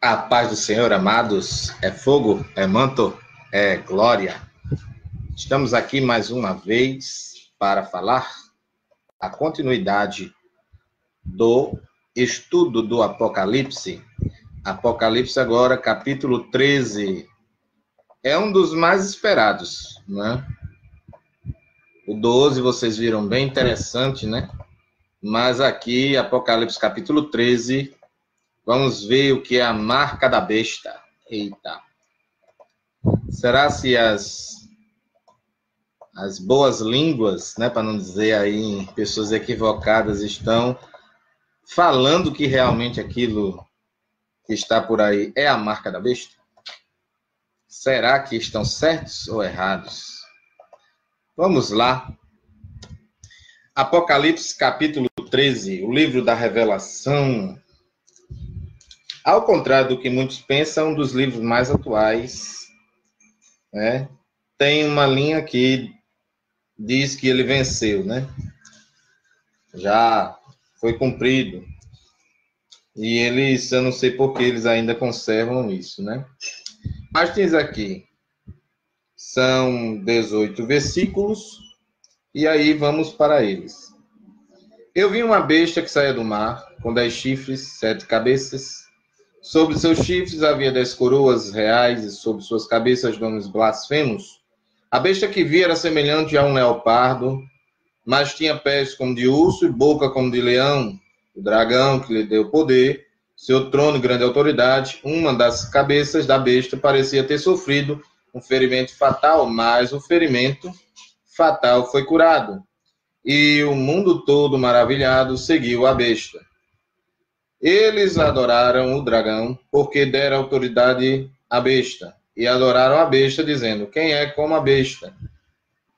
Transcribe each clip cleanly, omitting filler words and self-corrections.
A paz do Senhor, amados, é fogo, é manto, é glória. Estamos aqui mais uma vez para falar a continuidade do estudo do Apocalipse. Apocalipse agora, capítulo 13. É um dos mais esperados, né? O 12 vocês viram bem interessante, né? Mas aqui, Apocalipse capítulo 13... Vamos ver o que é a marca da besta. Eita. Será se as boas línguas, né, para não dizer aí pessoas equivocadas, estão falando que realmente aquilo que está por aí é a marca da besta? Será que estão certos ou errados? Vamos lá. Apocalipse capítulo 13, o livro da revelação. Ao contrário do que muitos pensam, um dos livros mais atuais, né? Tem uma linha que diz que ele venceu, né? Já foi cumprido. E eles, eu não sei por que eles ainda conservam isso, né? Mas diz aqui, são 18 versículos, e aí vamos para eles. Eu vi uma besta que saía do mar, com 10 chifres, 7 cabeças. Sobre seus chifres havia 10 coroas reais, e sobre suas cabeças nomes blasfemos. A besta que vi era semelhante a um leopardo, mas tinha pés como de urso e boca como de leão. O dragão que lhe deu poder, seu trono e grande autoridade, uma das cabeças da besta parecia ter sofrido um ferimento fatal, mas o ferimento fatal foi curado. E o mundo todo maravilhado seguiu a besta. Eles adoraram o dragão, porque deram autoridade à besta. E adoraram a besta, dizendo: quem é como a besta?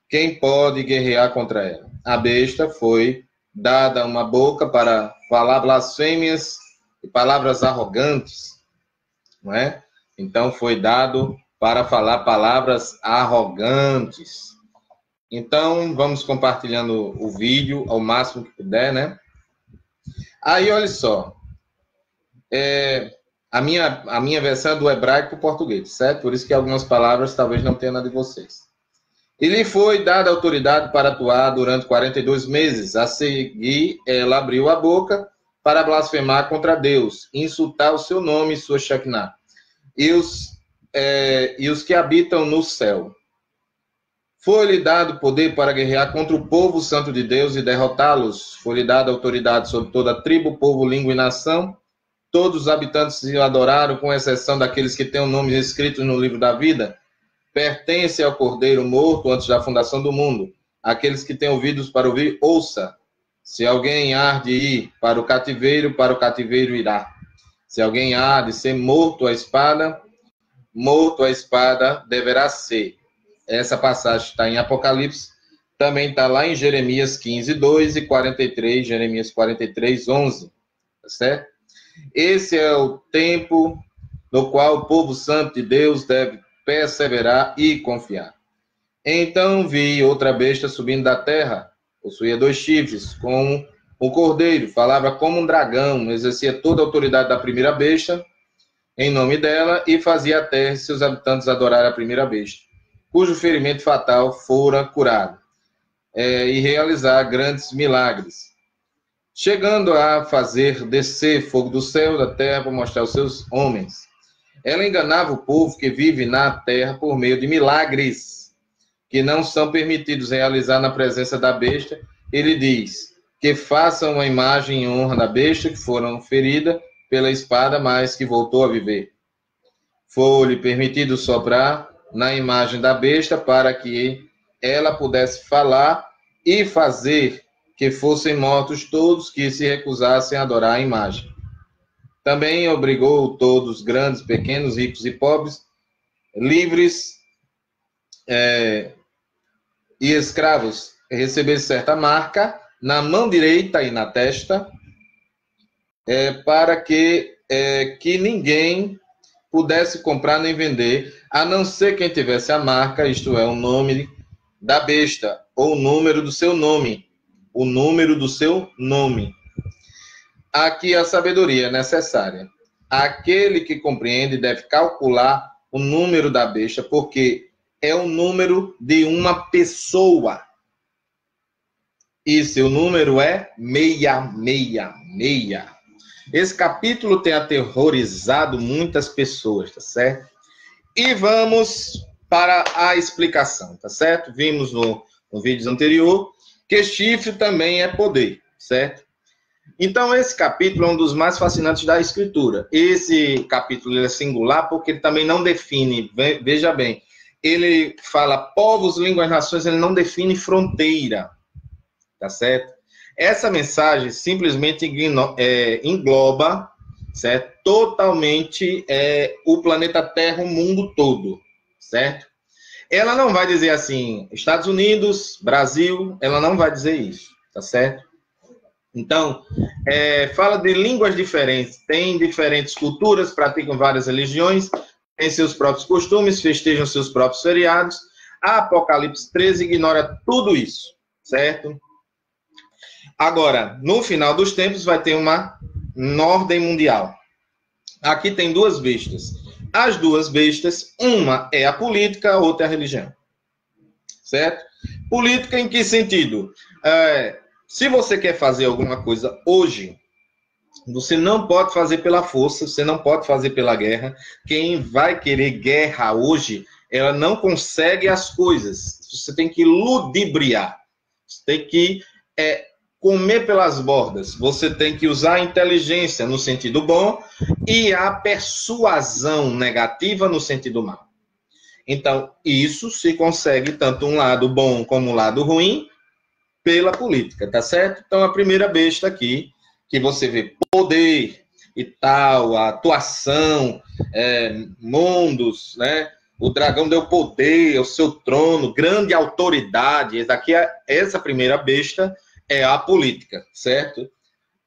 Quem pode guerrear contra ela? A besta foi dada uma boca para falar blasfêmias e palavras arrogantes, não é? Então foi dado para falar palavras arrogantes. Então vamos compartilhando o vídeo ao máximo que puder, né? Aí olha só. A minha versão é do hebraico para o português, certo? Por isso que algumas palavras talvez não tenham na de vocês. E lhe foi dada autoridade para atuar durante 42 meses. A seguir, ela abriu a boca para blasfemar contra Deus, insultar o seu nome e sua Shekinah, e os que habitam no céu. Foi-lhe dado poder para guerrear contra o povo santo de Deus e derrotá-los. Foi-lhe dada autoridade sobre toda a tribo, povo, língua e nação. Todos os habitantes se adoraram, com exceção daqueles que têm o nome escrito no livro da vida. Pertence ao Cordeiro morto antes da fundação do mundo. Aqueles que têm ouvidos para ouvir, ouça. Se alguém há de ir para o cativeiro irá. Se alguém há de ser morto à espada deverá ser. Essa passagem está em Apocalipse, também está lá em Jeremias 15, 2 e 43, Jeremias 43, 11. Tá certo? Esse é o tempo no qual o povo santo de Deus deve perseverar e confiar. Então vi outra besta subindo da terra, possuía 2 chifres, com um cordeiro, falava como um dragão, exercia toda a autoridade da primeira besta, em nome dela, e fazia a terra e seus habitantes adorarem a primeira besta, cujo ferimento fatal fora curado, e realizar grandes milagres, chegando a fazer descer fogo do céu da terra para mostrar aos seus homens. Ela enganava o povo que vive na terra por meio de milagres que não são permitidos realizar na presença da besta. Ele diz que façam uma imagem em honra da besta que foram ferida pela espada, mas que voltou a viver. Foi-lhe permitido soprar na imagem da besta para que ela pudesse falar e fazer que fossem mortos todos que se recusassem a adorar a imagem. Também obrigou todos, grandes, pequenos, ricos e pobres, livres e escravos, a receber certa marca na mão direita e na testa, para que ninguém pudesse comprar nem vender, a não ser quem tivesse a marca, isto é, o nome da besta, ou o número do seu nome. O número do seu nome. Aqui a sabedoria é necessária. Aquele que compreende deve calcular o número da besta, porque é o número de uma pessoa. E seu número é 666. Esse capítulo tem aterrorizado muitas pessoas, tá certo? E vamos para a explicação, tá certo? Vimos no vídeo anterior que chifre também é poder, certo? Então, esse capítulo é um dos mais fascinantes da Escritura. Esse capítulo é singular porque ele também não define, veja bem, ele fala povos, línguas, nações, ele não define fronteira, tá certo? Essa mensagem simplesmente engloba, certo? Totalmente o planeta Terra, o mundo todo, certo? Ela não vai dizer assim, Estados Unidos, Brasil, ela não vai dizer isso, tá certo? Então, fala de línguas diferentes, tem diferentes culturas, praticam várias religiões, têm seus próprios costumes, festejam seus próprios feriados. A Apocalipse 13 ignora tudo isso, certo? Agora, no final dos tempos, vai ter uma ordem mundial. Aqui tem duas bestas. As duas bestas, uma é a política, a outra é a religião. Certo? Política em que sentido? Se você quer fazer alguma coisa hoje, você não pode fazer pela força, você não pode fazer pela guerra. Quem vai querer guerra hoje, ela não consegue as coisas. Você tem que ludibriar. Você tem que comer pelas bordas. Você tem que usar a inteligência no sentido bom e a persuasão negativa no sentido mal. Então, isso se consegue tanto um lado bom como um lado ruim pela política, tá certo? Então, a primeira besta aqui, que você vê poder e tal, a atuação, mundos, né? O dragão deu poder ao seu trono, grande autoridade. Essa primeira besta é a política, certo?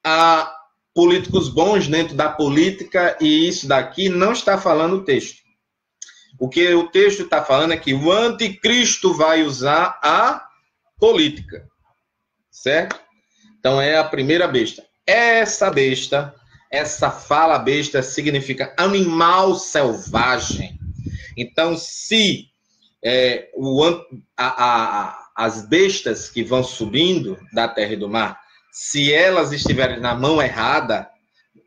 Há políticos bons dentro da política e isso daqui não está falando o texto. O que o texto está falando é que o anticristo vai usar a política, certo? Então é a primeira besta. Essa fala besta significa animal selvagem. Então, se as bestas que vão subindo da terra e do mar, se elas estiverem na mão errada,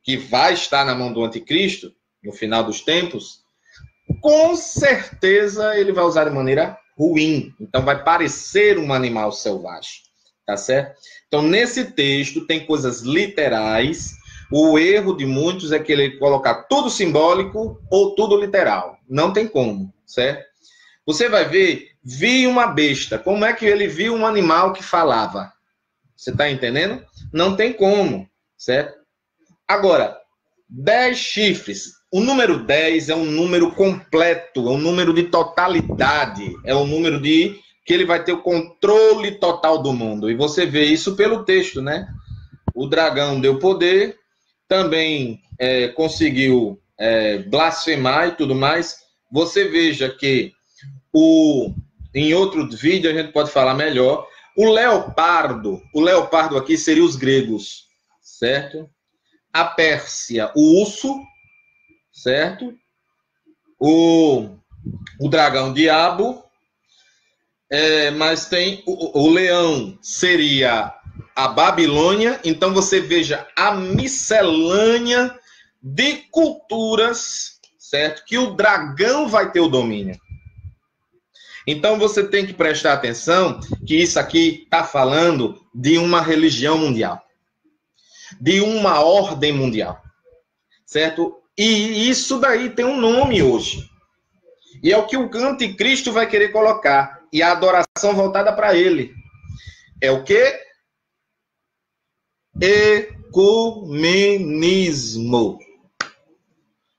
que vai estar na mão do anticristo, no final dos tempos, com certeza ele vai usar de maneira ruim. Então, vai parecer um animal selvagem, tá certo? Então, nesse texto tem coisas literais. O erro de muitos é que ele colocar tudo simbólico ou tudo literal. Não tem como, certo? Você vai ver, vi uma besta. Como é que ele viu um animal que falava? Você está entendendo? Não tem como, certo? Agora, 10 chifres. O número 10 é um número completo, é um número de totalidade, é um número que ele vai ter o controle total do mundo. E você vê isso pelo texto, né? O dragão deu poder, também conseguiu blasfemar e tudo mais. Você veja que em outro vídeo a gente pode falar melhor. O leopardo aqui seria os gregos, certo? A Pérsia, o urso, certo? O dragão diabo, mas tem o leão seria a Babilônia. Então você veja a miscelânea de culturas, certo? Que o dragão vai ter o domínio. Então você tem que prestar atenção que isso aqui está falando de uma religião mundial, de uma ordem mundial, certo? E isso daí tem um nome hoje. E é o que o anticristo vai querer colocar. E a adoração voltada para ele. É o quê? Ecumenismo.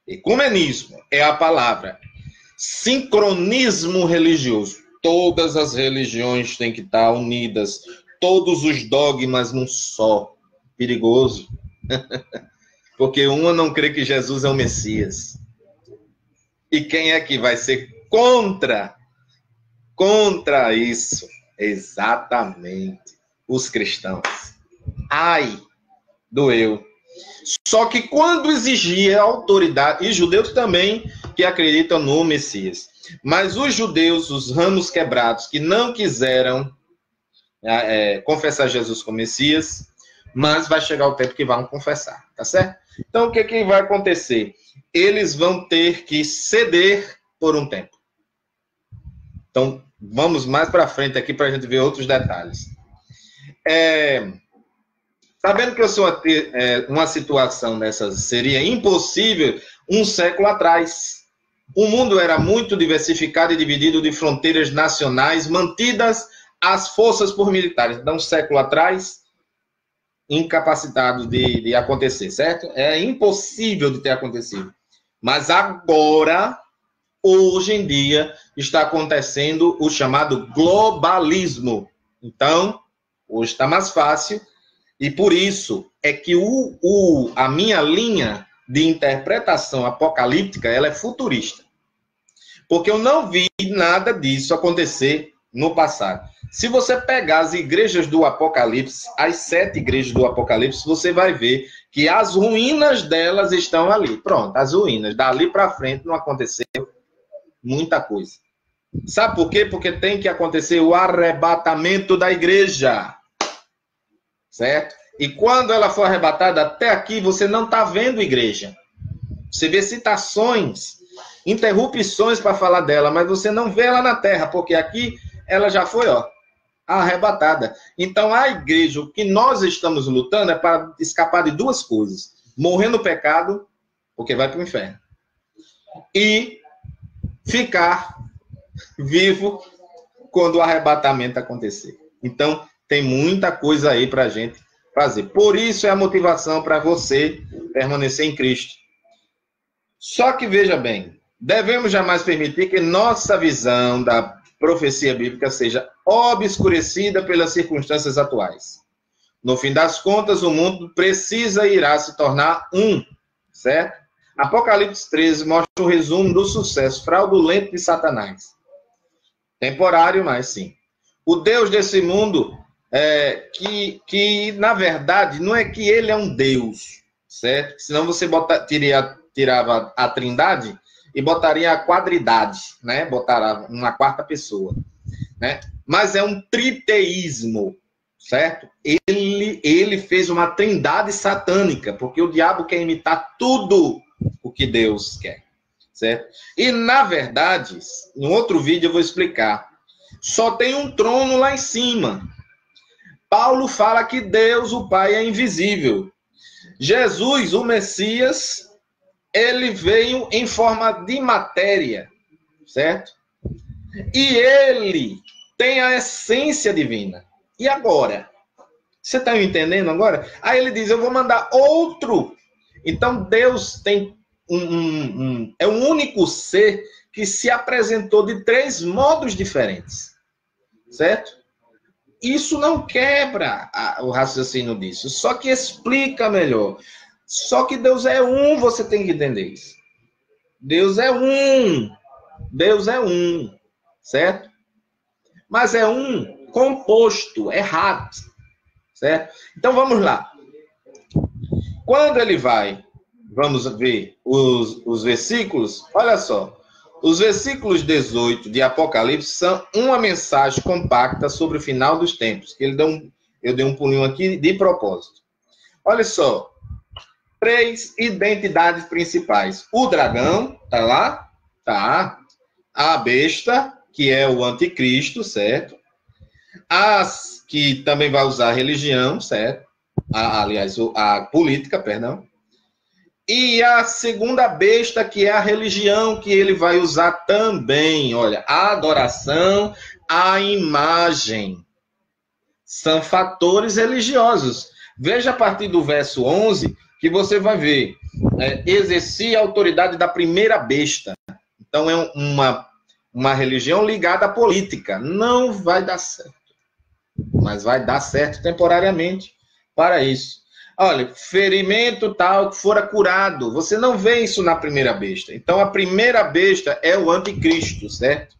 Ecumenismo é a palavra. Sincronismo religioso. Todas as religiões têm que estar unidas. Todos os dogmas num só. Perigoso. Porque uma não crê que Jesus é o Messias. E quem é que vai ser contra isso? Exatamente. Os cristãos. Ai, doeu. Só que quando exigia autoridade, e judeus também que acreditam no Messias, mas os judeus, os ramos quebrados, que não quiseram confessar Jesus como Messias, mas vai chegar o tempo que vão confessar, tá certo? Então, o que vai acontecer? Eles vão ter que ceder por um tempo. Então, vamos mais para frente aqui para a gente ver outros detalhes. Sabendo que eu sou uma situação dessas seria impossível um século atrás. O mundo era muito diversificado e dividido de fronteiras nacionais mantidas às forças por militares. Então, um século atrás, incapacitado de acontecer, certo? É impossível de ter acontecido. Mas agora, hoje em dia, está acontecendo o chamado globalismo. Então, hoje está mais fácil. E por isso é que a minha linha de interpretação apocalíptica ela é futurista. Porque eu não vi nada disso acontecer no passado. Se você pegar as igrejas do Apocalipse, as 7 igrejas do Apocalipse, você vai ver que as ruínas delas estão ali. Pronto, as ruínas. Dali para frente não aconteceu muita coisa. Sabe por quê? Porque tem que acontecer o arrebatamento da igreja. Certo? E quando ela for arrebatada, até aqui você não está vendo igreja. Você vê citações, interrupções para falar dela, mas você não vê ela na terra, porque aqui ela já foi, arrebatada. Então a igreja, o que nós estamos lutando é para escapar de 2 coisas. Morrer no pecado, porque vai para o inferno. E ficar vivo quando o arrebatamento acontecer. Então, tem muita coisa aí para a gente fazer. Por isso é a motivação para você permanecer em Cristo. Só que, veja bem, devemos jamais permitir que nossa visão da profecia bíblica seja obscurecida pelas circunstâncias atuais. No fim das contas, o mundo precisa e irá se tornar certo? Apocalipse 13 mostra o resumo do sucesso fraudulento de Satanás. Temporário, mas sim. O Deus desse mundo que na verdade não é que ele é um Deus, certo? Senão você tirava a trindade e botaria a quadridade, né? Botaria uma 4ª pessoa, né? Mas é um triteísmo, certo? Ele fez uma trindade satânica, porque o diabo quer imitar tudo o que Deus quer, certo? E na verdade, em outro vídeo eu vou explicar, só tem um trono lá em cima. Paulo fala que Deus, o Pai, é invisível. Jesus, o Messias, ele veio em forma de matéria, certo? E ele tem a essência divina. E agora? Você está entendendo agora? Aí ele diz, eu vou mandar outro. Então Deus tem é um único ser que se apresentou de 3 modos diferentes, certo? Isso não quebra o raciocínio disso, só que explica melhor. Só que Deus é você tem que entender isso. Deus é Deus é certo? Mas é composto, errado, certo? Então vamos lá. Quando ele vamos ver os versículos, olha só. Os versículos 18 de Apocalipse são uma mensagem compacta sobre o final dos tempos. Eu dei um pulinho aqui de propósito. Olha só. 3 identidades principais. O dragão, tá lá? Tá. A besta, que é o anticristo, certo? As que também vai usar a religião, certo? Aliás, a política, perdão. E a segunda besta, que é a religião, que ele vai usar também. Olha, a adoração, a imagem. São fatores religiosos. Veja a partir do verso 11, que você vai ver. Exercia a autoridade da primeira besta. Então, é uma religião ligada à política. Não vai dar certo. Mas vai dar certo temporariamente para isso. Olha, ferimento tal que fora curado. Você não vê isso na primeira besta. Então, a primeira besta é o anticristo, certo?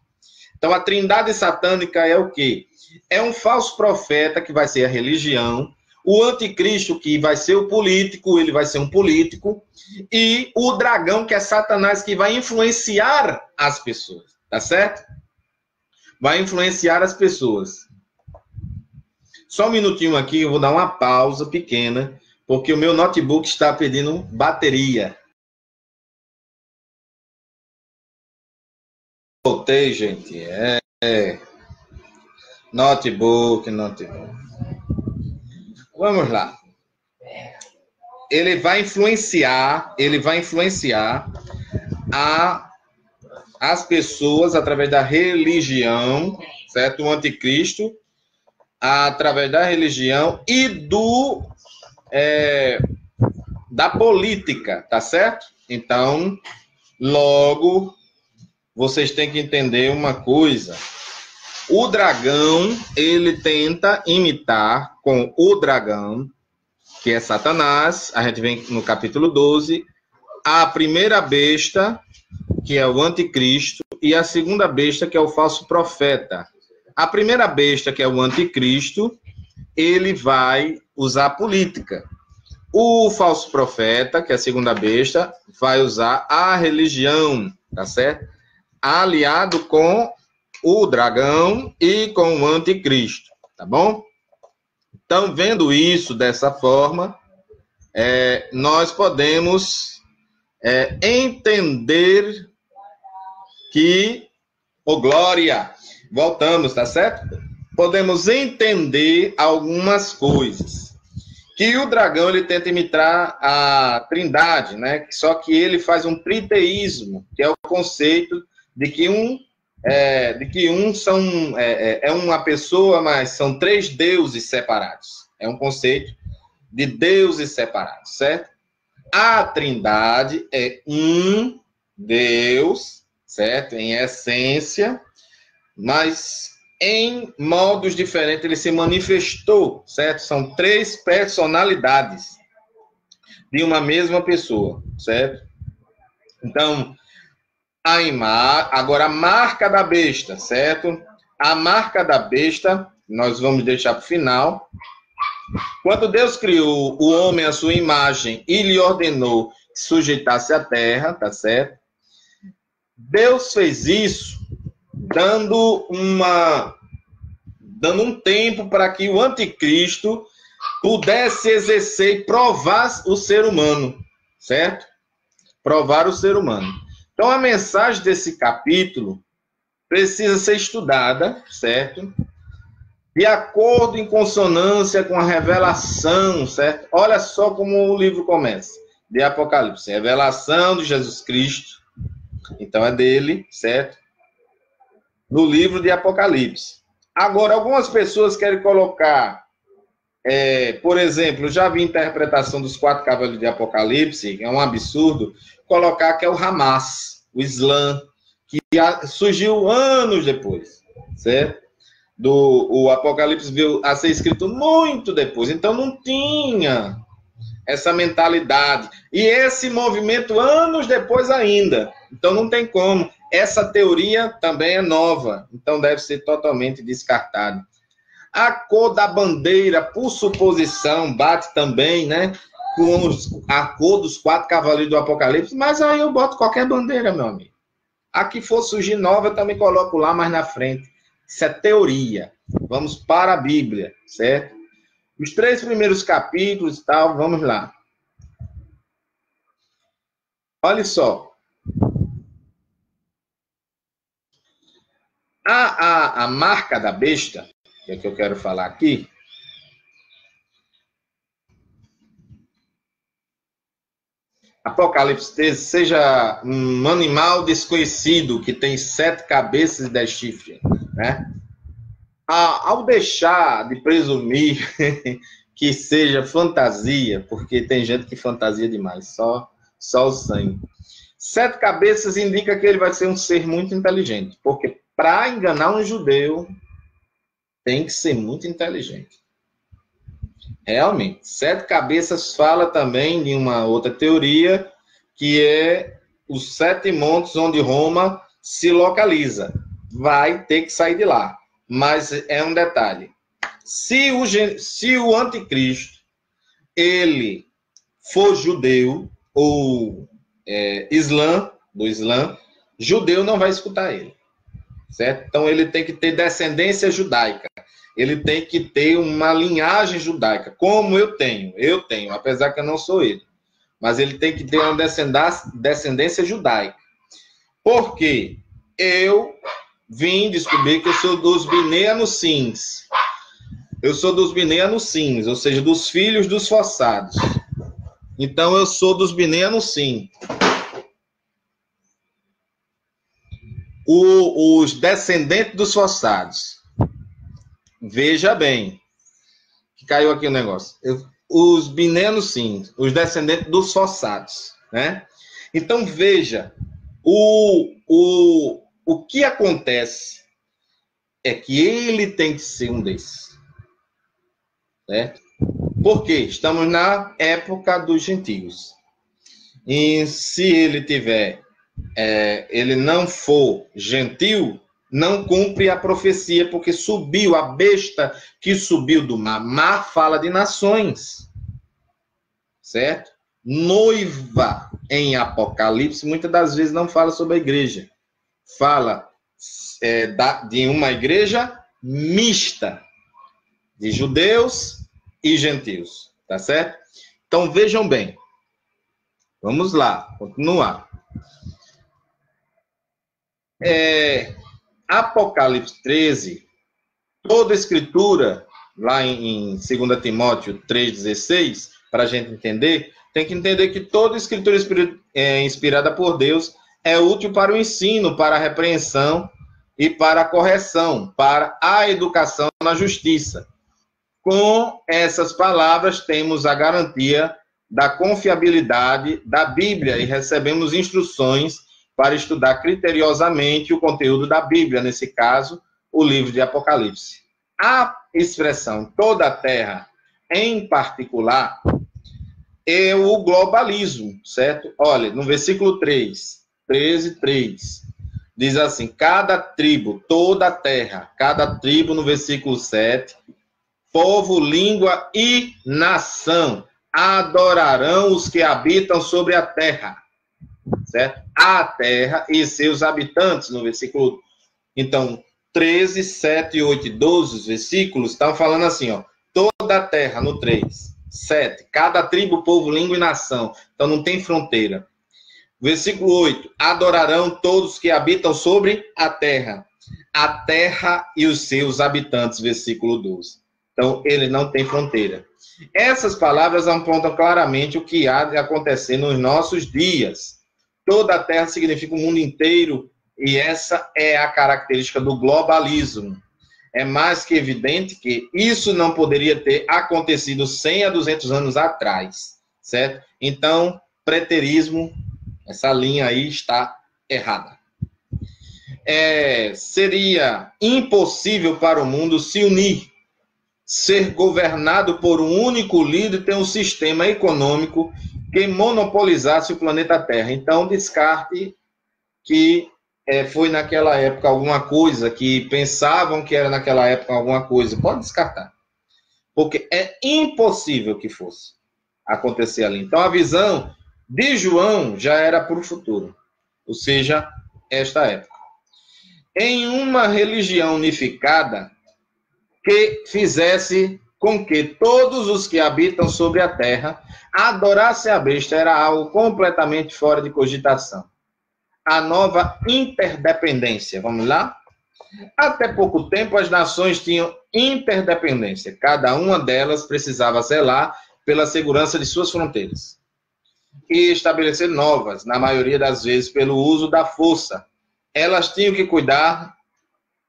Então, a trindade satânica é o quê? É um falso profeta que vai ser a religião. O anticristo, que vai ser o político, ele vai ser um político, e o dragão, que é Satanás, que vai influenciar as pessoas, tá certo? Vai influenciar as pessoas. Só um minutinho aqui, eu vou dar uma pausa pequena, porque o meu notebook está pedindo bateria. Voltei, gente. Notebook. Vamos lá. Ele vai influenciar as pessoas através da religião, certo? O anticristo, através da religião e da política, tá certo? Então, logo, vocês têm que entender uma coisa. O dragão, ele tenta imitar com o dragão, que é Satanás, a gente vem no capítulo 12, a primeira besta, que é o anticristo, e a segunda besta, que é o falso profeta. A primeira besta, que é o anticristo, ele vai usar política. O falso profeta, que é a segunda besta, vai usar a religião, tá certo? Aliado com o dragão e com o anticristo, tá bom? Então, vendo isso dessa forma, nós podemos entender que, glória, voltamos, tá certo? Podemos entender algumas coisas. Que o dragão, ele tenta imitar a trindade, né? Só que ele faz um triteísmo, que é o conceito de que é uma pessoa, mas são três deuses separados. É um conceito de deuses separados, certo? A trindade é um Deus, certo? Em essência, mas em modos diferentes ele se manifestou, certo? São três personalidades de uma mesma pessoa, certo? Então, agora a marca da besta, certo? A marca da besta, nós vamos deixar para o final. Quando Deus criou o homem à sua imagem e lhe ordenou que sujeitasse a terra, tá certo? Deus fez isso dando um tempo para que o anticristo pudesse exercer e provar o ser humano, certo? Provar o ser humano. Então, a mensagem desse capítulo precisa ser estudada, certo? De acordo, em consonância com a revelação, certo? Olha só como o livro começa, de Apocalipse. Revelação de Jesus Cristo. Então, é dele, certo? No livro de Apocalipse. Agora, algumas pessoas querem colocar, por exemplo, já vi interpretação dos 4 cavaleiros de Apocalipse, que é um absurdo, colocar que é o Hamas, o Islã, que surgiu anos depois, certo? O Apocalipse veio a ser escrito muito depois, então não tinha essa mentalidade. E esse movimento anos depois ainda, então não tem como. Essa teoria também é nova, então deve ser totalmente descartada. A cor da bandeira, por suposição, bate também, né, com a cor dos 4 cavaleiros do Apocalipse, mas aí eu boto qualquer bandeira, meu amigo. A que for surgir nova, eu também coloco lá mais na frente. Isso é teoria. Vamos para a Bíblia, certo? Os 3 primeiros capítulos e tal, vamos lá. Olha só. A marca da besta, que é que eu quero falar aqui, Apocalipse 13, seja um animal desconhecido que tem 7 cabeças e 10 chifres, né? Ao deixar de presumir que seja fantasia, porque tem gente que fantasia demais, só o sangue. 7 cabeças indica que ele vai ser um ser muito inteligente, porque para enganar um judeu tem que ser muito inteligente. Realmente. 7 cabeças fala também de uma outra teoria, que é os 7 montes onde Roma se localiza. Vai ter que sair de lá. Mas é um detalhe. Se o anticristo ele for judeu ou do Islã, judeu não vai escutar ele, certo? Então ele tem que ter descendência judaica, ele tem que ter uma linhagem judaica, como eu tenho, apesar que eu não sou ele, mas ele tem que ter uma descendência judaica. Por quê? Eu vim descobrir que eu sou dos Bnei Anussins. Eu sou dos Bnei Anussins, ou seja, dos filhos dos forçados. Então, eu sou dos Bnei Anussim. Os descendentes dos forçados. Veja bem, que caiu aqui o negócio. Os Bnei Anussim, os descendentes dos forçados, né? Então, veja, o que acontece é que ele tem que ser um desses, certo? Porque estamos na época dos gentios. E se ele ele não for gentil, não cumpre a profecia, porque subiu a besta que subiu do mar. Mar fala de nações, certo? Noiva em Apocalipse muitas das vezes não fala sobre a igreja, fala de uma igreja mista de judeus e gentios, tá certo? Então vejam bem, vamos lá, continuar. Apocalipse 13, toda a escritura, lá em 2 Timóteo 3,16, para a gente entender, tem que entender que toda a escritura inspirada por Deus é útil para o ensino, para a repreensão e para a correção, para a educação na justiça. Com essas palavras, temos a garantia da confiabilidade da Bíblia e recebemos instruções para estudar criteriosamente o conteúdo da Bíblia, nesse caso, o livro de Apocalipse. A expressão toda a terra, em particular, é o globalismo, certo? Olha, no versículo 13:3, diz assim, cada tribo, toda a terra, cada tribo, no versículo 7, povo, língua e nação adorarão os que habitam sobre a terra, certo? A terra e seus habitantes, no versículo... Então, 13, 7, 8 e 12, os versículos estão falando assim, ó, toda a terra, no 3, 7, cada tribo, povo, língua e nação, então não tem fronteira. Versículo 8, adorarão todos que habitam sobre a terra e os seus habitantes, versículo 12. Então, ele não tem fronteira. Essas palavras apontam claramente o que há de acontecer nos nossos dias. Toda a terra significa o mundo inteiro, e essa é a característica do globalismo. É mais que evidente que isso não poderia ter acontecido 100 a 200 anos atrás, certo? Então, preterismo, essa linha aí está errada. Seria impossível para o mundo se unir, ser governado por um único líder, ter um sistema econômico que monopolizasse o planeta Terra. Então, descarte que foi naquela época alguma coisa, que pensavam que era naquela época alguma coisa. Pode descartar. Porque é impossível que fosse acontecer ali. Então, a visão de João já era para o futuro. Ou seja, esta época. Em uma religião unificada, que fizesse com que todos os que habitam sobre a terra adorassem a besta, era algo completamente fora de cogitação. A nova interdependência, vamos lá? Até pouco tempo, as nações tinham interdependência. Cada uma delas precisava zelar pela segurança de suas fronteiras e estabelecer novas, na maioria das vezes, pelo uso da força. Elas tinham que cuidar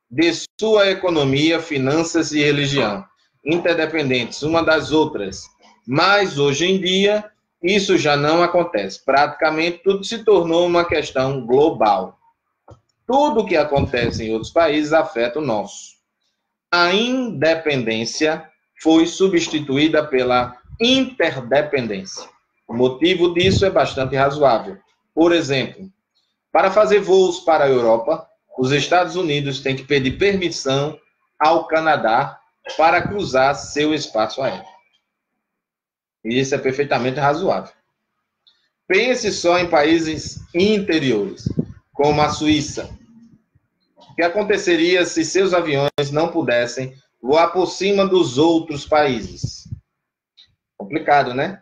de sua economia, finanças e religião, interdependentes uma das outras. Mas, hoje em dia, isso já não acontece. Praticamente, tudo se tornou uma questão global. Tudo que acontece em outros países afeta o nosso. A independência foi substituída pela interdependência. O motivo disso é bastante razoável. Por exemplo, para fazer voos para a Europa, os Estados Unidos têm que pedir permissão ao Canadá para cruzar seu espaço aéreo. E isso é perfeitamente razoável. Pense só em países interiores, como a Suíça. O que aconteceria se seus aviões não pudessem voar por cima dos outros países? Complicado, né?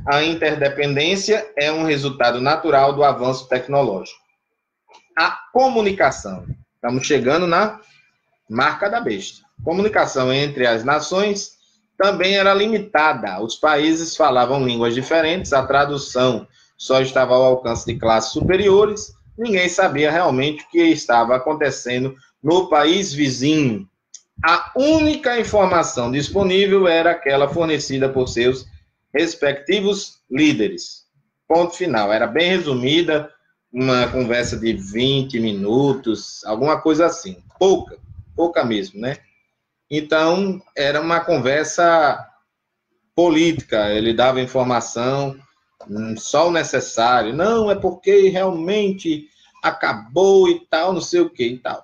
A interdependência é um resultado natural do avanço tecnológico. A comunicação. Estamos chegando na marca da besta. Comunicação entre as nações também era limitada. Os países falavam línguas diferentes, a tradução só estava ao alcance de classes superiores, ninguém sabia realmente o que estava acontecendo no país vizinho. A única informação disponível era aquela fornecida por seus respectivos líderes. Ponto final. Era bem resumida, uma conversa de 20 minutos, alguma coisa assim. Pouca mesmo, né? Então, era uma conversa política, ele dava informação, só o necessário. Não, é porque realmente acabou e tal, não sei o que e tal.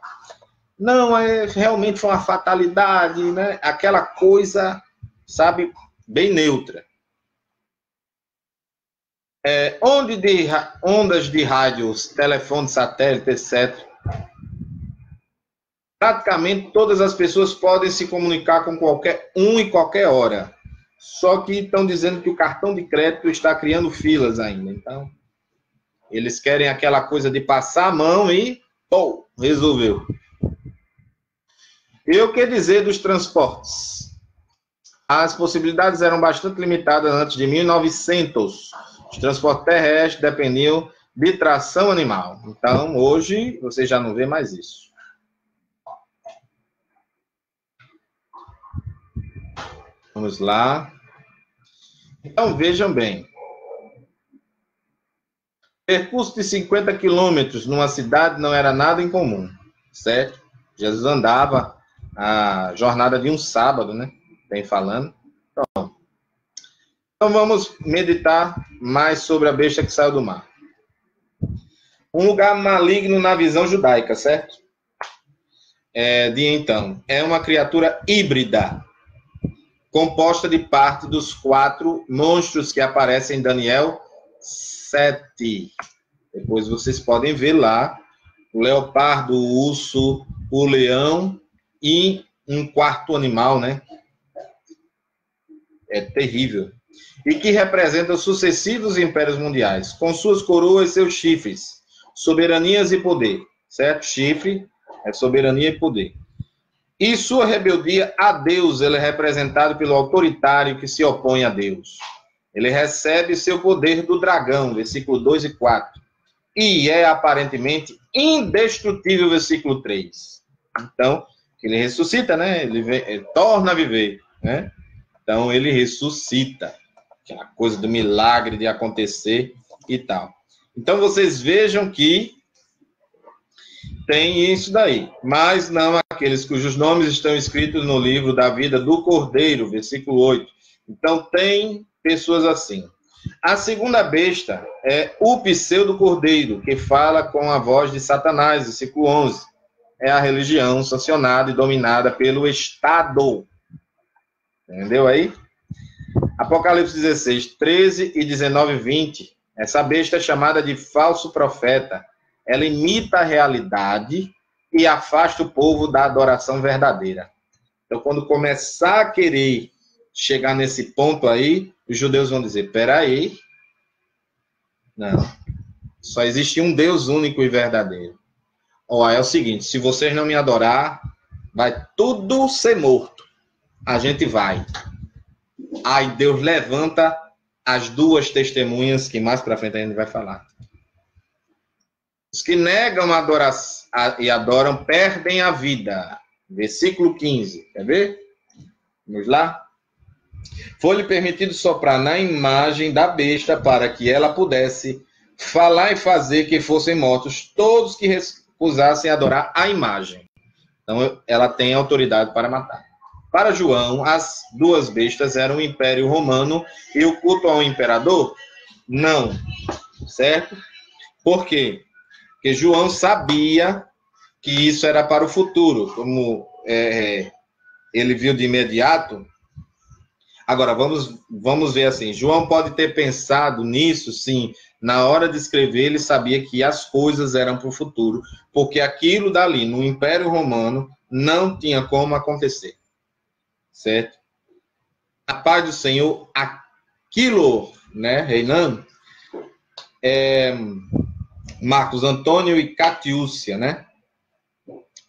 Não, realmente foi uma fatalidade, né? Aquela coisa, sabe, bem neutra. Ondas de rádios, telefone, satélite, etc. Praticamente todas as pessoas podem se comunicar com qualquer um e qualquer hora. Só que estão dizendo que o cartão de crédito está criando filas ainda. Então, eles querem aquela coisa de passar a mão e, pô, resolveu. E o que dizer dos transportes? As possibilidades eram bastante limitadas antes de 1900. Os transportes terrestres dependiam de tração animal. Então, hoje, você já não vê mais isso. Vamos lá. Então, vejam bem. Percurso de 50 quilômetros numa cidade não era nada incomum, certo? Jesus andava a jornada de um sábado, né? Tem falando. Então, vamos meditar mais sobre a besta que saiu do mar. Um lugar maligno na visão judaica, certo? É uma criatura híbrida, composta de parte dos 4 monstros que aparecem em Daniel 7. Depois vocês podem ver lá o leopardo, o urso, o leão e um quarto animal, né? É terrível. E que representa os sucessivos impérios mundiais, com suas coroas e seus chifres, soberanias e poder, certo? Chifre é soberania e poder. E sua rebeldia a Deus, ele é representado pelo autoritário que se opõe a Deus. Ele recebe seu poder do dragão, versículo 2 e 4. E é aparentemente indestrutível, versículo 3. Então, ele ressuscita, né? Ele torna a viver, né? Então, ele ressuscita. Aquela coisa do milagre de acontecer e tal. Então, vocês vejam que tem isso daí. Mas não aqueles cujos nomes estão escritos no livro da vida do Cordeiro, versículo 8. Então, tem pessoas assim. A segunda besta é o pseudo-cordeiro, que fala com a voz de Satanás, versículo 11. É a religião sancionada e dominada pelo Estado. Entendeu aí? Apocalipse 16, 13 e 19, 20. Essa besta é chamada de falso profeta. Ela imita a realidade e afasta o povo da adoração verdadeira. Então, quando começar a querer chegar nesse ponto aí, os judeus vão dizer, peraí, não, só existe um Deus único e verdadeiro. Ó, é o seguinte, se vocês não me adorar, vai tudo ser morto. A gente vai. Aí Deus levanta as 2 testemunhas, que mais para frente a gente vai falar. Os que negam a adoração e adoram perdem a vida. Versículo 15. Quer ver? Vamos lá? Foi-lhe permitido soprar na imagem da besta para que ela pudesse falar e fazer que fossem mortos todos que recusassem adorar a imagem. Então, ela tem autoridade para matar. Para João, as 2 bestas eram o Império Romano e o culto ao imperador? Não. Certo? Por quê? Porque João sabia que isso era para o futuro. Como ele viu de imediato, Agora, vamos ver assim, João pode ter pensado nisso, sim. Na hora de escrever, ele sabia que as coisas eram para o futuro, porque aquilo dali, no Império Romano, não tinha como acontecer, certo? A paz do Senhor, aquilo, né, reinando, Marcos Antônio e Catiúcia, né?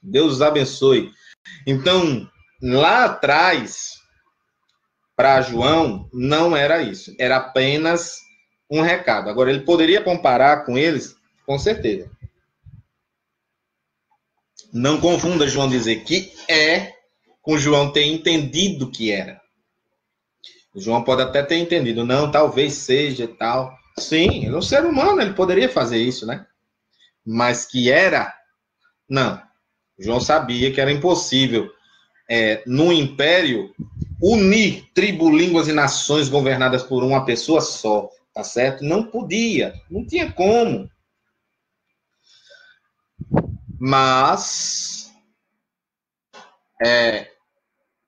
Deus os abençoe. Então, lá atrás, para João, não era isso. Era apenas um recado. Agora, ele poderia comparar com eles? Com certeza. Não confunda João dizer que é com João ter entendido que era. João pode até ter entendido, não, talvez seja tal. Sim, ele é um ser humano, ele poderia fazer isso, né? Mas que era, não. João sabia que era impossível, no império, unir tribo, línguas e nações governadas por uma pessoa só, tá certo? Não podia, não tinha como. Mas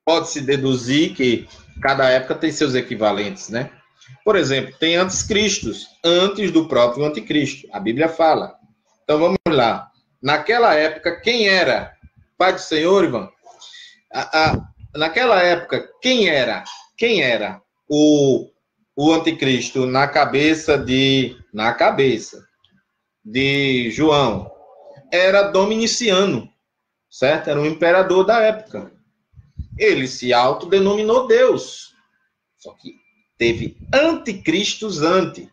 pode-se deduzir que cada época tem seus equivalentes, né? Por exemplo, tem anticristos, antes do próprio anticristo. A Bíblia fala. Então vamos lá. Naquela época, quem era? Pai do Senhor, Ivan? Naquela época, quem era? Quem era o anticristo na cabeça de João? Era Dominiciano, certo? Era um imperador da época. Ele se autodenominou Deus. Só que teve anticristos antes.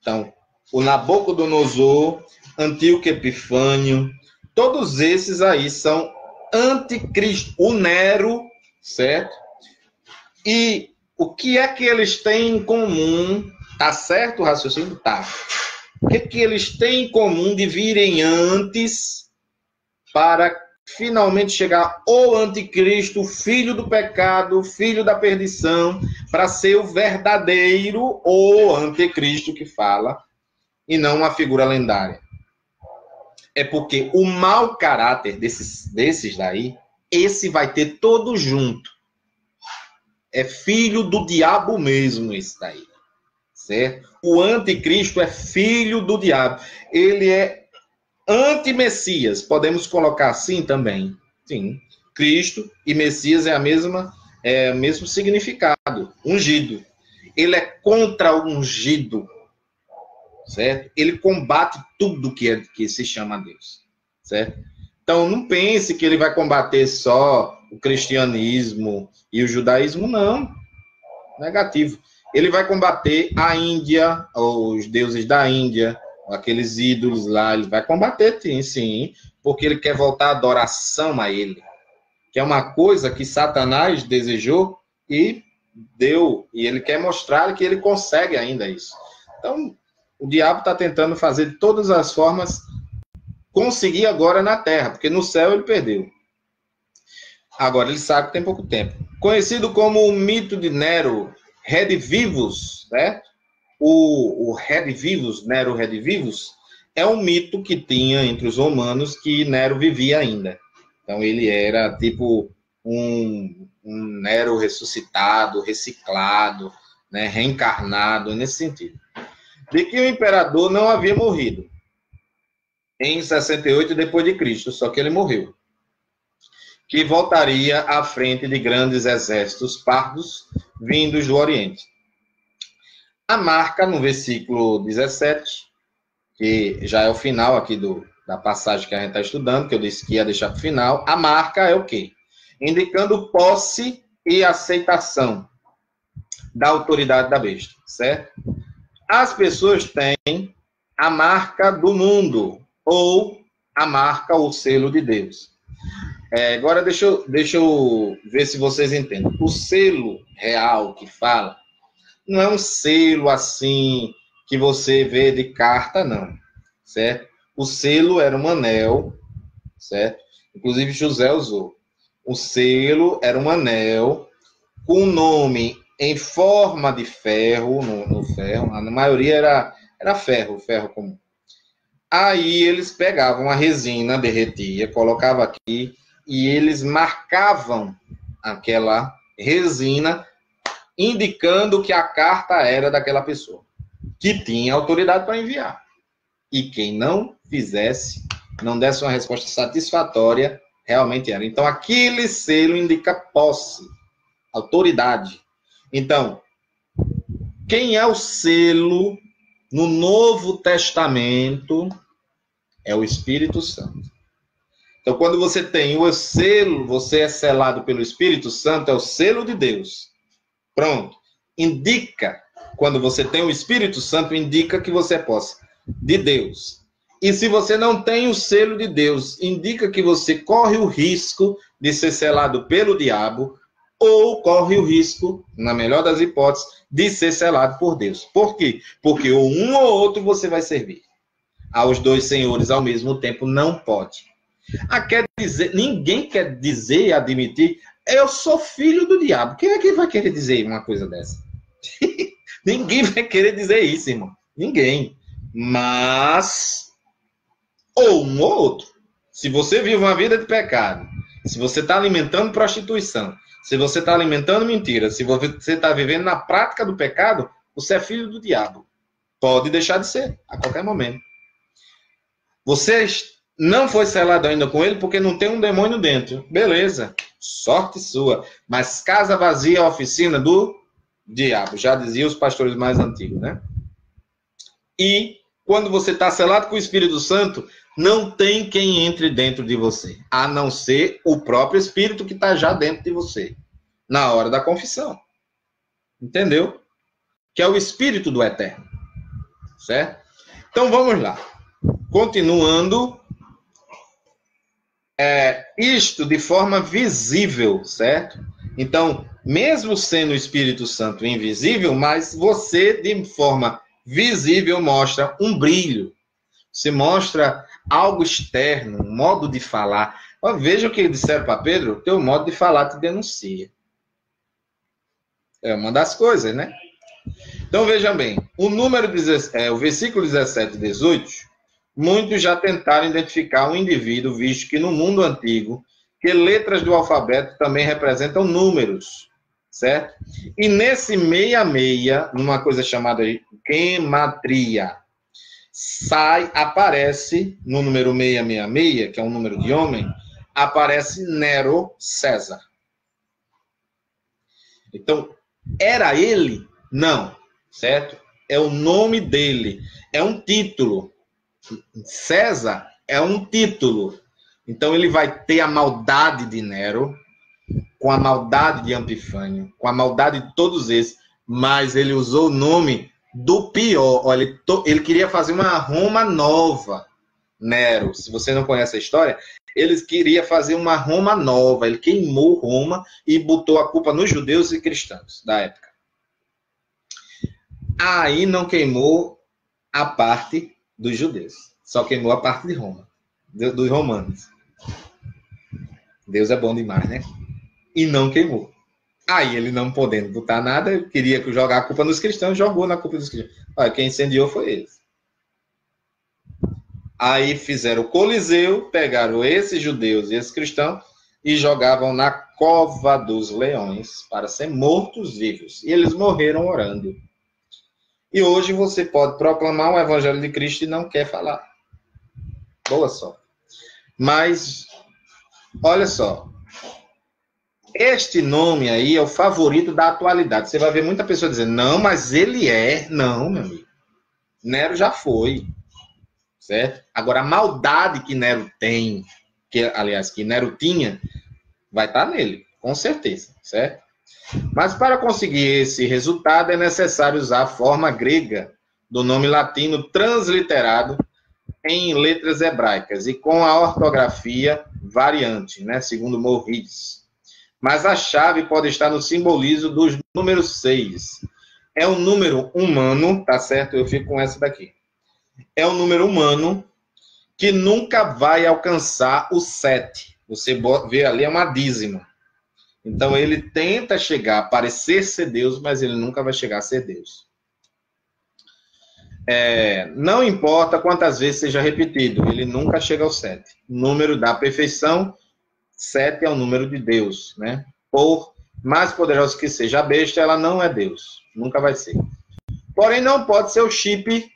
Então, o Nabucodonosor, Antíoco Epifânio, todos esses aí são anticristo. O Nero, certo? E o que é que eles têm em comum? Tá certo o raciocínio? Tá. O que é que eles têm em comum de virem antes para finalmente chegar o anticristo, filho do pecado, filho da perdição, para ser o verdadeiro ou anticristo que fala, e não uma figura lendária? É porque o mau caráter desses daí, esse vai ter todo junto. É filho do diabo mesmo esse daí, certo? O anticristo é filho do diabo. Ele é anti-Messias, podemos colocar assim também. Sim. Cristo e Messias é o mesmo significado. Ungido. Ele é contra o ungido, certo? Ele combate tudo que se chama Deus, certo? Então, não pense que ele vai combater só o cristianismo e o judaísmo, não. Negativo. Ele vai combater a Índia, os deuses da Índia, aqueles ídolos lá, ele vai combater, sim, porque ele quer voltar a adoração a ele, que é uma coisa que Satanás desejou e deu, e ele quer mostrar que ele consegue ainda isso. Então, o diabo está tentando fazer de todas as formas conseguir agora na Terra, porque no céu ele perdeu. Agora, ele sabe que tem pouco tempo. Conhecido como o mito de Nero Redivivus, certo? O Redivivus, Nero Redivivus, é um mito que tinha entre os romanos que Nero vivia ainda. Então, ele era tipo um Nero ressuscitado, reciclado, né, reencarnado, nesse sentido. De que o imperador não havia morrido em 68 depois de Cristo, só que ele morreu. Que voltaria à frente de grandes exércitos pardos vindos do Oriente. A marca no versículo 17, que já é o final aqui da passagem que a gente está estudando, que eu disse que ia deixar para o final, a marca é o quê? Indicando posse e aceitação da autoridade da besta, certo? As pessoas têm a marca do mundo, ou a marca, o selo de Deus. Agora, deixa eu ver se vocês entendem. O selo real que fala, não é um selo assim que você vê de carta, não, certo? O selo era um anel, certo? Inclusive José usou. O selo era um anel com um nome em forma de ferro, no ferro, a maioria era ferro comum. Aí eles pegavam a resina, derretia, colocavam aqui, e eles marcavam aquela resina indicando que a carta era daquela pessoa, que tinha autoridade para enviar. E quem não fizesse, não desse uma resposta satisfatória, realmente era. Então, aquele selo indica posse, autoridade. Então, quem é o selo no Novo Testamento é o Espírito Santo. Então, quando você tem o selo, você é selado pelo Espírito Santo, é o selo de Deus. Pronto. Indica, quando você tem o Espírito Santo, indica que você é posse de Deus. E se você não tem o selo de Deus, indica que você corre o risco de ser selado pelo diabo, ou corre o risco, na melhor das hipóteses, de ser selado por Deus. Por quê? Porque ou um ou outro você vai servir. Aos dois senhores ao mesmo tempo não pode. Quer dizer, ninguém quer dizer e admitir, eu sou filho do diabo. Quem é que vai querer dizer uma coisa dessa? Ninguém vai querer dizer isso, irmão. Ninguém. Mas, ou um ou outro. Se você vive uma vida de pecado, se você está alimentando prostituição, se você está alimentando mentira, se você está vivendo na prática do pecado, você é filho do diabo. Pode deixar de ser, a qualquer momento. Você não foi selado ainda com ele porque não tem um demônio dentro. Beleza, sorte sua. Mas casa vazia é a oficina do diabo. Já diziam os pastores mais antigos, né? E quando você está selado com o Espírito Santo, não tem quem entre dentro de você, a não ser o próprio Espírito que está já dentro de você, na hora da confissão. Entendeu? Que é o Espírito do Eterno. Certo? Então vamos lá. Continuando, isto de forma visível, certo? Então, mesmo sendo o Espírito Santo invisível, mas você, de forma visível, mostra um brilho. Você mostra algo externo, um modo de falar. Veja o que disseram para Pedro, teu modo de falar te denuncia. É uma das coisas, né? Então, vejam bem, o versículo 17 e 18... Muitos já tentaram identificar um indivíduo, visto que no mundo antigo, que letras do alfabeto também representam números, certo? E nesse 66, numa coisa chamada gematria, aparece, no número 666, que é um número de homem, aparece Nero César. Então, era ele? Não, certo? É o nome dele, é um título. César é um título. Então ele vai ter a maldade de Nero, com a maldade de Epifânio, com a maldade de todos esses, mas ele usou o nome do pior. Olha, ele queria fazer uma Roma nova. Nero, se você não conhece a história, ele queria fazer uma Roma nova. Ele queimou Roma e botou a culpa nos judeus e cristãos da época. Aí não queimou a parte dos judeus. Só queimou a parte de Roma, dos romanos. Deus é bom demais, né? E não queimou. Aí ele não podendo botar nada, queria jogar a culpa nos cristãos, jogou na culpa dos cristãos. Olha, quem incendiou foi eles. Aí fizeram o Coliseu, pegaram esses judeus e esses cristãos e jogavam na cova dos leões para ser mortos vivos. E eles morreram orando. E hoje você pode proclamar o Evangelho de Cristo e não quer falar. Boa sorte. Mas, olha só. Este nome aí é o favorito da atualidade. Você vai ver muita pessoa dizendo, não, mas ele é. Não, meu amigo. Nero já foi. Certo? Agora, a maldade que Nero tem, que Nero tinha, vai estar nele, com certeza. Certo? Mas para conseguir esse resultado é necessário usar a forma grega do nome latino transliterado em letras hebraicas e com a ortografia variante, né, segundo Morris. Mas a chave pode estar no simbolismo dos números 6. É um número humano, tá certo? Eu fico com essa daqui. É um número humano que nunca vai alcançar o 7. Você vê ali, é uma dízima. Então, ele tenta chegar, parecer ser Deus, mas ele nunca vai chegar a ser Deus. Não importa quantas vezes seja repetido, ele nunca chega ao 7. Número da perfeição, 7 é o número de Deus, né? Por mais poderosa que seja a besta, ela não é Deus. Nunca vai ser. Porém, não pode ser o chip,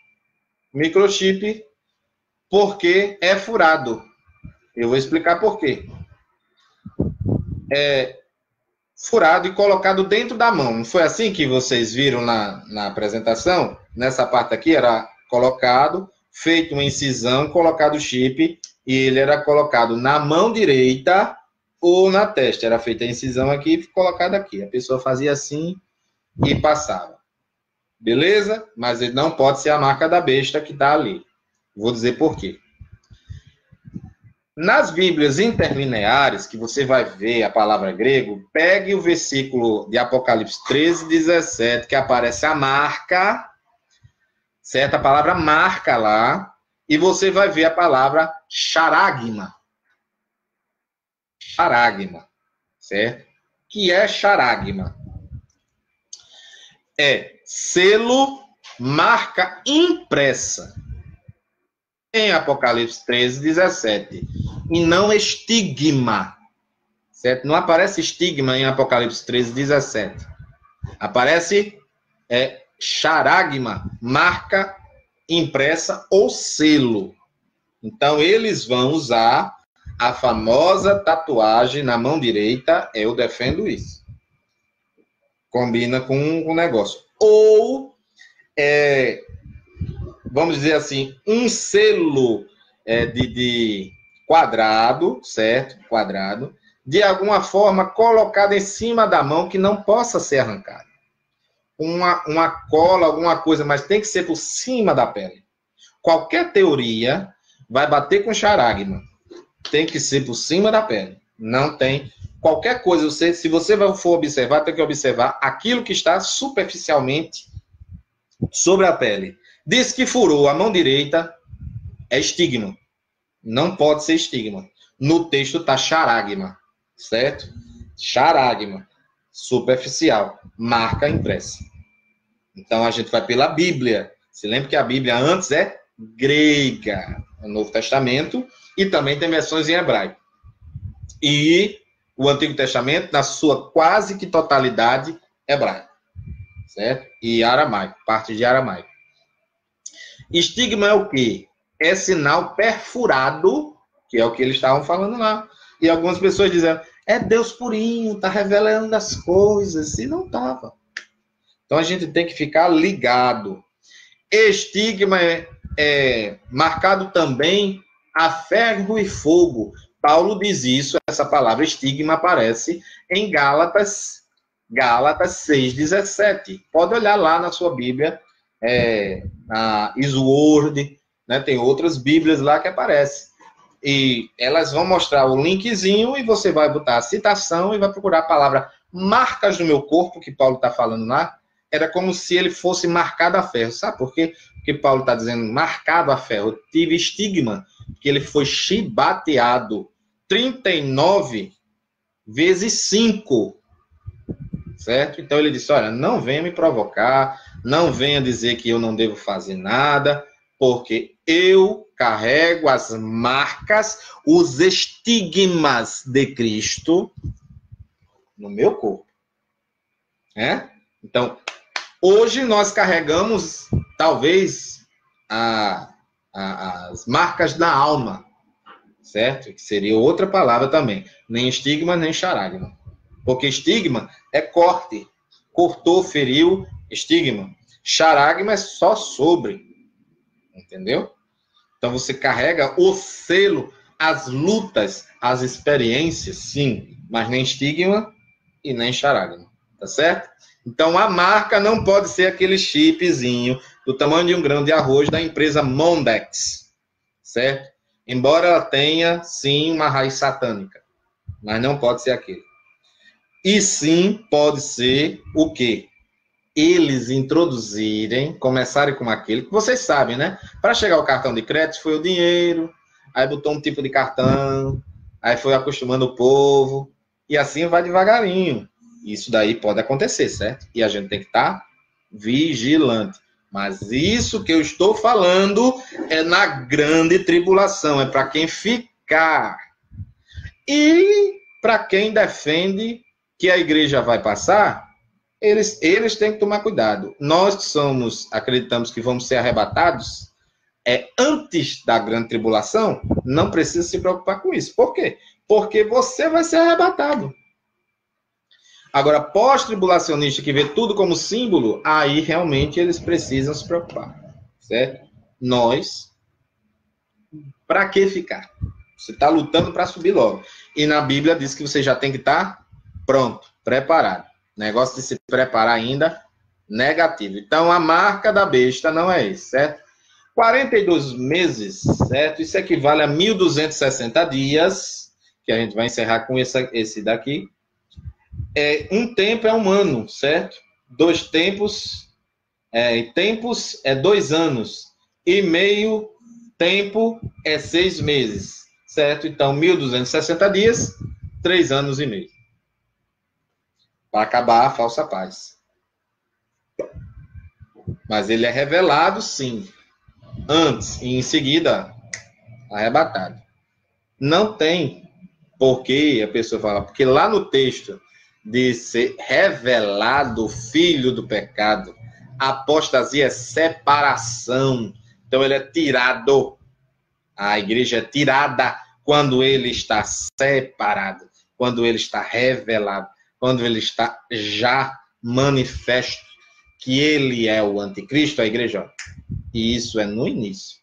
microchip, porque é furado. Eu vou explicar por quê. É furado e colocado dentro da mão. Não foi assim que vocês viram na apresentação? Nessa parte aqui era colocado, feito uma incisão, colocado o chip, e ele era colocado na mão direita ou na testa. Era feita a incisão aqui e colocado aqui. A pessoa fazia assim e passava. Beleza? Mas ele não pode ser a marca da besta que está ali. Vou dizer por quê. Nas Bíblias interlineares, que você vai ver a palavra grego, pegue o versículo de Apocalipse 13, 17, que aparece a marca, certo? A palavra marca lá, e você vai ver a palavra charagma. Charagma, certo? Que é charagma? É selo, marca impressa. Em Apocalipse 13, 17. E não estigma. Certo? Não aparece estigma em Apocalipse 13, 17. Aparece charagma, marca impressa ou selo. Então, eles vão usar a famosa tatuagem na mão direita. Eu defendo isso. Combina com o negócio. Ou vamos dizer assim, um selo de quadrado, certo? Quadrado, de alguma forma colocado em cima da mão que não possa ser arrancado. Uma cola, alguma coisa, mas tem que ser por cima da pele. Qualquer teoria vai bater com charagma. Tem que ser por cima da pele. Não tem. Qualquer coisa, se você for observar, tem que observar aquilo que está superficialmente sobre a pele. Diz que furou a mão direita, é estigma. Não pode ser estigma. No texto está charagma, certo? Charagma, superficial, marca impressa. Então a gente vai pela Bíblia. Se lembra que a Bíblia antes é grega, o Novo Testamento, e também tem versões em hebraico. E o Antigo Testamento, na sua quase que totalidade, hebraico, certo? E aramaico, parte de aramaico. Estigma é o quê? É sinal perfurado, que é o que eles estavam falando lá. E algumas pessoas dizendo, é Deus purinho, está revelando as coisas. E não estava. Então a gente tem que ficar ligado. Estigma é marcado também a ferro e fogo. Paulo diz isso, essa palavra estigma aparece em Gálatas 6,17. Pode olhar lá na sua Bíblia, na Sword, né? Tem outras Bíblias lá que aparecem. E elas vão mostrar o linkzinho e você vai botar a citação e vai procurar a palavra marcas do meu corpo, que Paulo está falando lá. Era como se ele fosse marcado a ferro. Sabe por quê? Porque Paulo está dizendo marcado a ferro. Eu tive estigma, que ele foi chibateado 39 vezes 5. Certo? Então ele disse, olha, não venha me provocar, não venha dizer que eu não devo fazer nada, porque eu carrego as marcas, os estigmas de Cristo no meu corpo. Então, hoje nós carregamos, talvez, as marcas da alma, certo? Que seria outra palavra também. Nem estigma, nem charagma. Porque estigma é corte. Cortou, feriu, estigma. Charagma é só sobre. Entendeu? Então você carrega o selo, as lutas, as experiências, sim. Mas nem estigma e nem charagma. Tá certo? Então a marca não pode ser aquele chipzinho do tamanho de um grão de arroz da empresa Mondex. Certo? Embora ela tenha, sim, uma raiz satânica. Mas não pode ser aquele. E sim, pode ser o quê? Eles introduzirem, começarem com aquele que vocês sabem, né? Para chegar ao cartão de crédito foi o dinheiro, aí botou um tipo de cartão, aí foi acostumando o povo, e assim vai devagarinho. Isso daí pode acontecer, certo? E a gente tem que estar vigilante. Mas isso que eu estou falando é na grande tribulação, é para quem ficar. E para quem defende que a igreja vai passar, eles têm que tomar cuidado. Nós que acreditamos que vamos ser arrebatados, antes da grande tribulação, não precisa se preocupar com isso. Por quê? Porque você vai ser arrebatado. Agora, pós-tribulacionista que vê tudo como símbolo, aí realmente eles precisam se preocupar. Certo? Nós, para que ficar? Você está lutando para subir logo. E na Bíblia diz que você já tem que estar pronto, preparado. Negócio de se preparar ainda, negativo. Então, a marca da besta não é isso, certo? 42 meses, certo? Isso equivale a 1.260 dias, que a gente vai encerrar com esse daqui. Um tempo é um ano, certo? 2 tempos, tempos é 2 anos. E meio tempo é 6 meses, certo? Então, 1.260 dias, 3 anos e meio. Para acabar a falsa paz. Mas ele é revelado, sim. Antes e em seguida, arrebatado. Não tem por que a pessoa falar, porque lá no texto de ser revelado o filho do pecado, a apostasia é separação. Então ele é tirado. A igreja é tirada quando ele está separado, quando ele está revelado, quando ele está já manifesto que ele é o anticristo, a igreja. E isso é no início.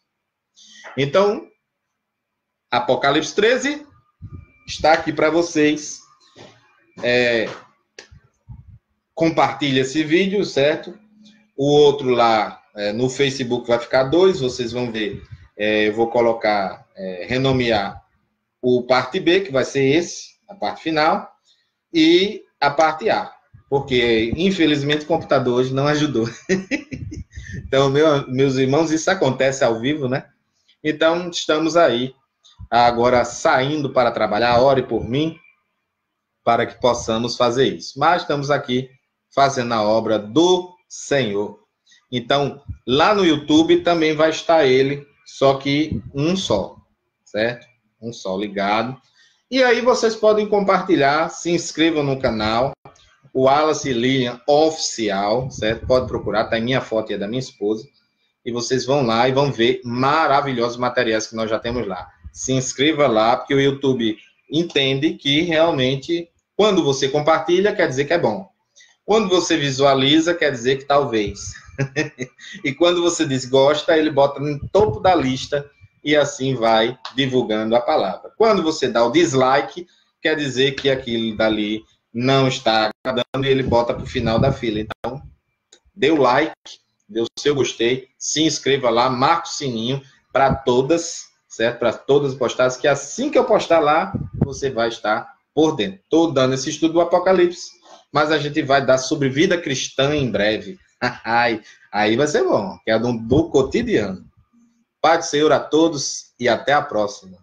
Então, Apocalipse 13 está aqui para vocês. Compartilha esse vídeo, certo? O outro lá no Facebook vai ficar 2, vocês vão ver. Eu vou colocar, renomear o parte B, que vai ser esse, a parte final, e a parte A, porque infelizmente o computador hoje não ajudou. Então, meus irmãos, isso acontece ao vivo, né? Então, estamos aí, agora saindo para trabalhar, ore por mim, para que possamos fazer isso. Mas estamos aqui fazendo a obra do Senhor. Então, lá no YouTube também vai estar ele, só que um só, certo? Um só ligado. E aí vocês podem compartilhar, se inscrevam no canal, o Wallace Lilian Oficial, certo? Pode procurar, tá em minha foto e é da minha esposa. E vocês vão lá e vão ver maravilhosos materiais que nós já temos lá. Se inscreva lá, porque o YouTube entende que realmente, quando você compartilha, quer dizer que é bom. Quando você visualiza, quer dizer que talvez. E quando você diz gosta, ele bota no topo da lista e assim vai divulgando a palavra. Quando você dá o dislike, quer dizer que aquilo dali não está agradando e ele bota para o final da fila. Então, dê o like, dê o seu gostei, se inscreva lá, marque o sininho para todas, certo? Para todas as postagens, que assim que eu postar lá, você vai estar por dentro. Estou dando esse estudo do Apocalipse, mas a gente vai dar sobre vida cristã em breve. Aí vai ser bom, que é do cotidiano. Paz do Senhor a todos e até a próxima.